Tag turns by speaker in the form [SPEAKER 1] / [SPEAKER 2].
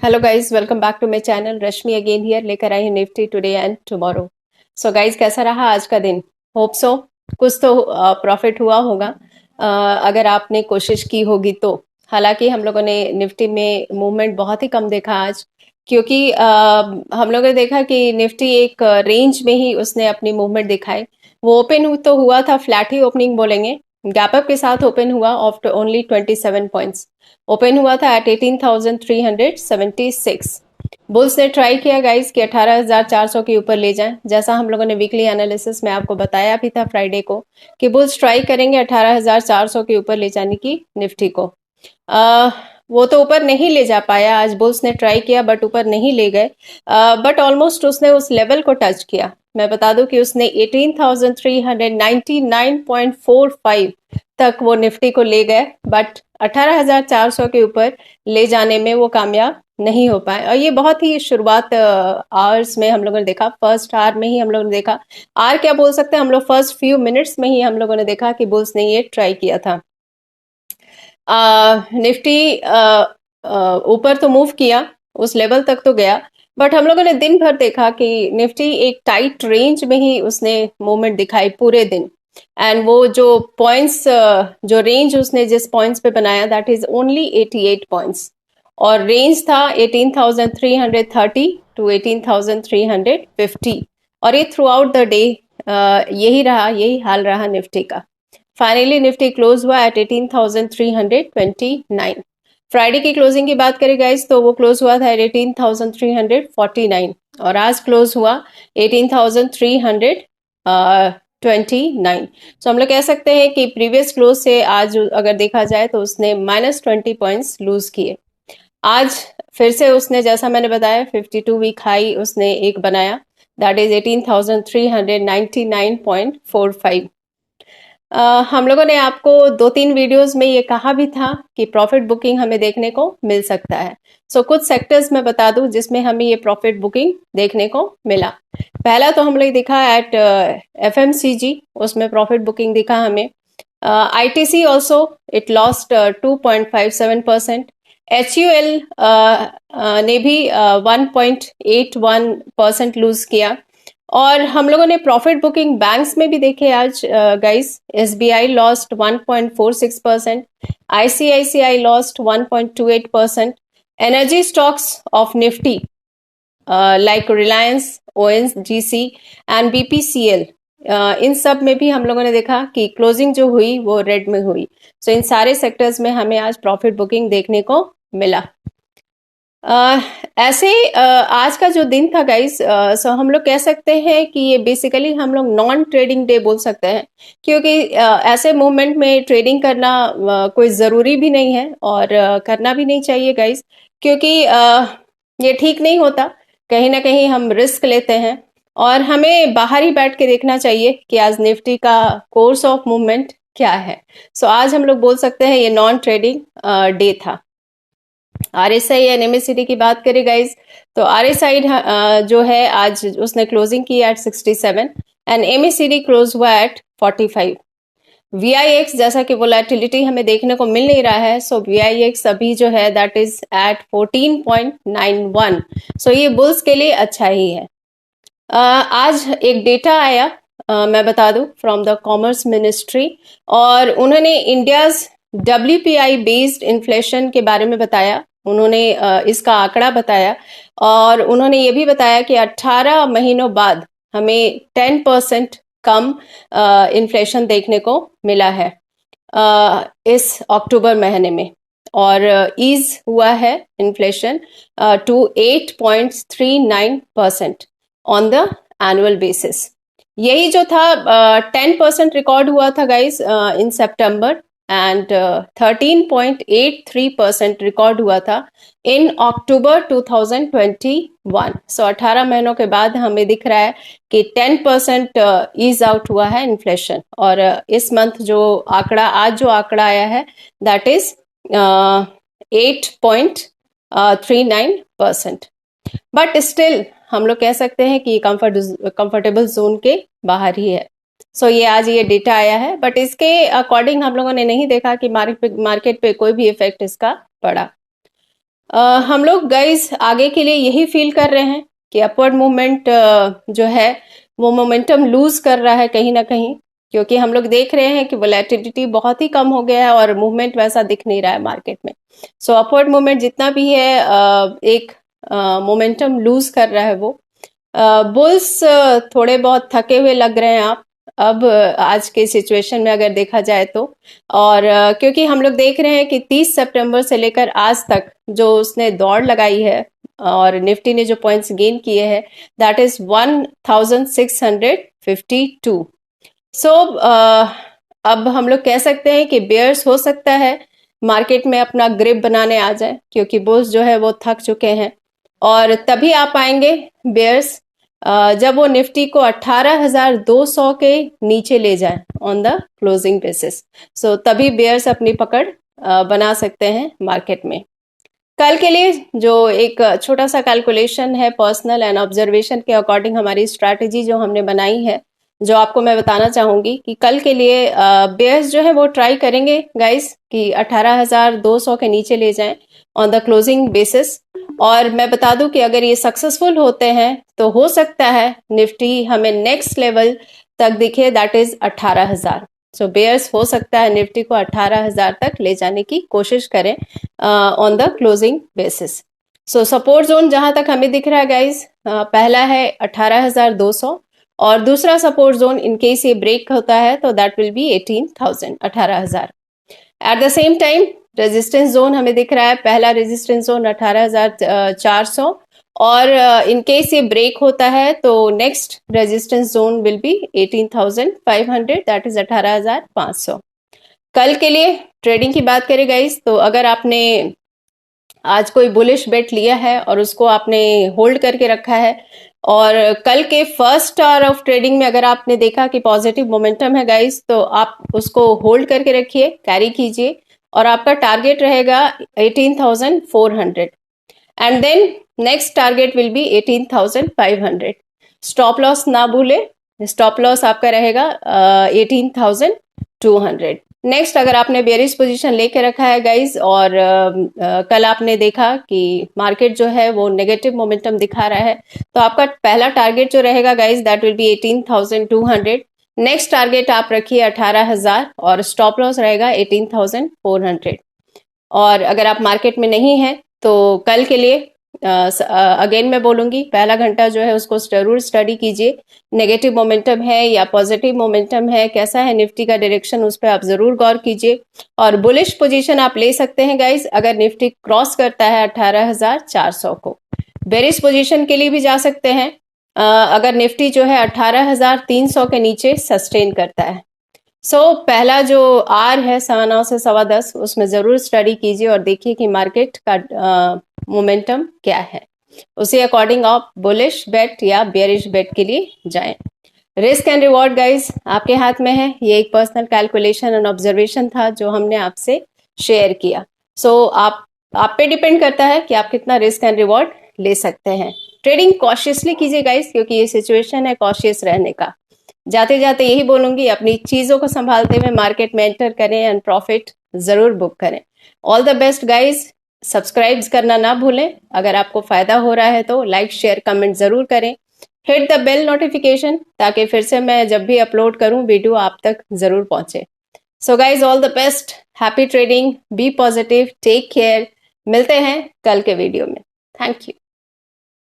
[SPEAKER 1] Hello guys, welcome back to my channel. Rashmi again here, लेकर आई हूँ Nifty today and tomorrow. So guys, कैसा रहा आज का दिन? होप सो कुछ तो प्रॉफिट हुआ होगा, अगर आपने कोशिश की होगी तो। हालांकि हम लोगों ने निफ्टी में मूवमेंट बहुत ही कम देखा आज, क्योंकि हम लोगों ने देखा कि निफ्टी एक रेंज में ही उसने अपनी मूवमेंट दिखाई। वो ओपन तो हुआ था, फ्लैट ही ओपनिंग बोलेंगे, गैप अप के साथ ओपन हुआ आफ्टर ओनली 27 पॉइंट्स। ओपन हुआ था एट 18,376। बुल्स ने ट्राई किया गाइस कि 18,400 के ऊपर ले जाएं, जैसा हम लोगों ने वीकली एनालिसिस में आपको बताया भी था फ्राइडे को कि बुल्स ट्राई करेंगे 18,400 के ऊपर ले जाने की निफ्टी को। आ, वो तो ऊपर नहीं ले जा पाया, आज बुल्स ने ट्राई किया बट ऊपर नहीं ले गए। बट ऑलमोस्ट उसने उस लेवल को टच किया। मैं बता दूं कि उसने 18,399.45 तक वो निफ्टी को ले गए, बट 18,400 के ऊपर ले जाने में वो कामयाब नहीं हो पाए। और ये बहुत ही शुरुआत आवर्स में हम लोगों ने देखा, फर्स्ट आवर में ही हम लोगों ने देखा। आर क्या बोल सकते हैं हम लोग, फर्स्ट फ्यू मिनट्स में ही हम लोगों ने देखा कि बुल्स ने ये ट्राई किया था। निफ्टी ऊपर तो मूव किया, उस लेवल तक तो गया, बट हम लोगों ने दिन भर देखा कि निफ्टी एक टाइट रेंज में ही उसने मूवमेंट दिखाई पूरे दिन। एंड वो जो पॉइंट्स, जो रेंज उसने जिस पॉइंट्स पे बनाया, दैट इज ओनली 88 पॉइंट्स। और रेंज था 18,330 टू 18,350। और ये थ्रू आउट द डे यही हाल रहा निफ्टी का। फाइनली निफ्टी क्लोज हुआ एट 18,329। फ्राइडे की क्लोजिंग की बात करें गाइस, तो वो क्लोज हुआ था एट 18,349 और आज क्लोज हुआ 18,329। सो हम लोग कह सकते हैं कि प्रीवियस क्लोज से आज अगर देखा जाए तो उसने -20 पॉइंट्स लूज किए। आज फिर से उसने, जैसा मैंने बताया, 52 वीक हाई उसने एक बनाया, दैट इज 18,399.45। हम लोगों ने आपको 2-3 वीडियोस में ये कहा भी था कि प्रॉफिट बुकिंग हमें देखने को मिल सकता है। कुछ सेक्टर्स में बता दूं जिसमें हमें ये प्रॉफिट बुकिंग देखने को मिला। पहला तो हम लोग दिखा एट एफएमसीजी, उसमें प्रॉफिट बुकिंग दिखा हमें। ITC also it lost 2.57%। HUL ने भी 1.81% लूज किया। और हम लोगों ने प्रॉफिट बुकिंग बैंक्स में भी देखे आज guys. SBI lost 1.46%, ICICI lost 1.28%। Energy stocks of Nifty like Reliance, ONGC and BPCL, इन सब में भी हम लोगों ने देखा कि क्लोजिंग जो हुई वो रेड में हुई। इन सारे सेक्टर्स में हमें आज प्रॉफिट बुकिंग देखने को मिला। ऐसे आज का जो दिन था गाइस, सो हम लोग कह सकते हैं कि ये बेसिकली हम लोग नॉन ट्रेडिंग डे बोल सकते हैं, क्योंकि ऐसे मूवमेंट में ट्रेडिंग करना कोई ज़रूरी भी नहीं है और करना भी नहीं चाहिए गाइस, क्योंकि ये ठीक नहीं होता। कहीं ना कहीं हम रिस्क लेते हैं और हमें बाहर ही बैठ के देखना चाहिए कि आज निफ्टी का कोर्स ऑफ मूवमेंट क्या है। आज हम लोग बोल सकते हैं ये नॉन ट्रेडिंग डे था। आरएसआई एंड एमएसीडी की बात करें गाइज, तो आरएसआई जो है आज उसने क्लोजिंग की एट 67 एंड एमएसीडी क्लोज हुआ एट 45। वीआईएक्स, जैसा कि वोलेटिलिटी हमें देखने को मिल नहीं रहा है, वीआईएक्स अभी जो है दैट इज एट 14.91। ये बुल्स के लिए अच्छा ही है। आज एक डेटा आया, मैं बता दूं, फ्रॉम द कॉमर्स मिनिस्ट्री, और उन्होंने इंडियाज डब्ल्यूपीआई बेस्ड इन्फ्लेशन के बारे में बताया। उन्होंने इसका आंकड़ा बताया और उन्होंने ये भी बताया कि 18 महीनों बाद हमें 10% कम इन्फ्लेशन देखने को मिला है इस अक्टूबर महीने में, और ईज हुआ है inflation to 8.39% on the annual basis. यही जो था 10% रिकॉर्ड हुआ था गाइस इन सितंबर, एंड 13.83% रिकॉर्ड हुआ था इन अक्टूबर 2021। 18 महीनों के बाद हमें दिख रहा है कि 10% ईज आउट हुआ है इन्फ्लेशन। और इस मंथ जो आंकड़ा, आज जो आंकड़ा आया है, दैट इज 8.39%। बट स्टिल हम लोग कह सकते हैं कि कंफर्टेबल जोन के बाहर ही है। ये आज ये डेटा आया है, बट इसके अकॉर्डिंग हम लोगों ने नहीं देखा कि मार्केट पे कोई भी इफेक्ट इसका पड़ा। हम लोग गाइस आगे के लिए यही फील कर रहे हैं कि अपवर्ड मूवमेंट जो है वो मोमेंटम लूज कर रहा है कहीं ना कहीं, क्योंकि हम लोग देख रहे हैं कि वोलेटिलिटी बहुत ही कम हो गया है और मूवमेंट वैसा दिख नहीं रहा है मार्केट में। सो अपवर्ड मूवमेंट जितना भी है एक मोमेंटम लूज कर रहा है वो। बुल्स थोड़े बहुत थके हुए लग रहे हैं आप अब आज के सिचुएशन में अगर देखा जाए तो। और क्योंकि हम लोग देख रहे हैं कि 30 सितंबर से लेकर आज तक जो उसने दौड़ लगाई है और निफ्टी ने जो पॉइंट्स गेन किए हैं दैट इज 1652। सो अब हम लोग कह सकते हैं कि बेयर्स हो सकता है मार्केट में अपना ग्रिप बनाने आ जाए, क्योंकि बुल्स जो है वो थक चुके हैं। और तभी आ पाएंगे बेयर्स जब वो निफ्टी को 18,200 के नीचे ले जाए ऑन द क्लोजिंग बेसिस। सो तभी बेयर्स अपनी पकड़ बना सकते हैं मार्केट में। कल के लिए जो एक छोटा सा कैलकुलेशन है पर्सनल एंड ऑब्जर्वेशन के अकॉर्डिंग हमारी स्ट्रैटेजी जो हमने बनाई है, जो आपको मैं बताना चाहूंगी कि कल के लिए बेयर्स जो है वो ट्राई करेंगे गाइस कि 18,200 के नीचे ले जाएं ऑन द क्लोजिंग बेसिस। और मैं बता दूं कि अगर ये सक्सेसफुल होते हैं तो हो सकता है निफ्टी हमें नेक्स्ट लेवल तक दिखे, दैट इज 18,000। सो बेयर्स हो सकता है निफ्टी को 18,000 तक ले जाने की कोशिश करें on the closing basis. So support zone जहां तक हमें दिख रहा है गाइज, पहला है 18,200 और दूसरा सपोर्ट जोन इन केस ये ब्रेक होता है तो that will be 18,000, 18,000। At the same time resistance zone हमें दिख रहा है, पहला रेजिस्टेंस जोन 18,400 और इन केस ये ब्रेक होता है तो next resistance zone will be 18,500, that is 18,500। कल के लिए ट्रेडिंग की बात करें गाइस, तो अगर आपने आज कोई बुलिश बेट लिया है और उसको आपने होल्ड करके रखा है और कल के फर्स्ट आवर ऑफ ट्रेडिंग में अगर आपने देखा कि पॉजिटिव मोमेंटम है गाइस, तो आप उसको होल्ड करके रखिए, कैरी कीजिए और आपका टारगेट रहेगा 18,400 and then next target will be 18,500। Stop loss ना भूले, स्टॉप लॉस आपका रहेगा 18,200। नेक्स्ट अगर आपने बेरिश पोजीशन लेके रखा है गाइज और कल आपने देखा कि मार्केट जो है वो नेगेटिव मोमेंटम दिखा रहा है, तो आपका पहला टारगेट जो रहेगा guys that will be 18,200। Next target आप रखिए 18,000 और स्टॉप लॉस रहेगा 18,400। और अगर आप मार्केट में नहीं है तो कल के लिए अगेन मैं बोलूंगी पहला घंटा जो है उसको जरूर स्टडी कीजिए, नेगेटिव मोमेंटम है या पॉजिटिव मोमेंटम है, कैसा है निफ्टी का डायरेक्शन, उस पर आप जरूर गौर कीजिए। और बुलिश पोजीशन आप ले सकते हैं गाइज अगर निफ्टी क्रॉस करता है 18,400 को। बेरिश पोजीशन के लिए भी जा सकते हैं अगर निफ्टी जो है 18,300 के नीचे सस्टेन करता है। पहला जो आर है 9:15 से 10:15 उसमें जरूर स्टडी कीजिए और देखिए कि मार्केट का मोमेंटम क्या है, उसी अकॉर्डिंग आप बुलिश बेट या बेयरिश बेट के लिए जाएं। रिस्क एंड रिवॉर्ड गाइज आपके हाथ में है, ये एक पर्सनल कैलकुलेशन एंड ऑब्जर्वेशन था जो हमने आपसे शेयर किया। आप पे डिपेंड करता है कि आप कितना रिस्क एंड रिवॉर्ड ले सकते हैं। ट्रेडिंग कॉशियसली कीजिए गाइज, क्योंकि ये सिचुएशन है कॉशियस रहने का। जाते जाते यही बोलूंगी, अपनी चीजों को संभालते हुए मार्केट में एंटर करें एंड प्रॉफिट जरूर बुक करें। All the best guys, subscribe करना ना भूलें, अगर आपको फायदा हो रहा है तो लाइक शेयर कमेंट जरूर करें, हिट द बेल नोटिफिकेशन ताकि फिर से मैं जब भी अपलोड करूं वीडियो आप तक जरूर पहुंचे। So guys all the best, happy trading, be positive, take care, मिलते हैं कल के वीडियो में। Thank you.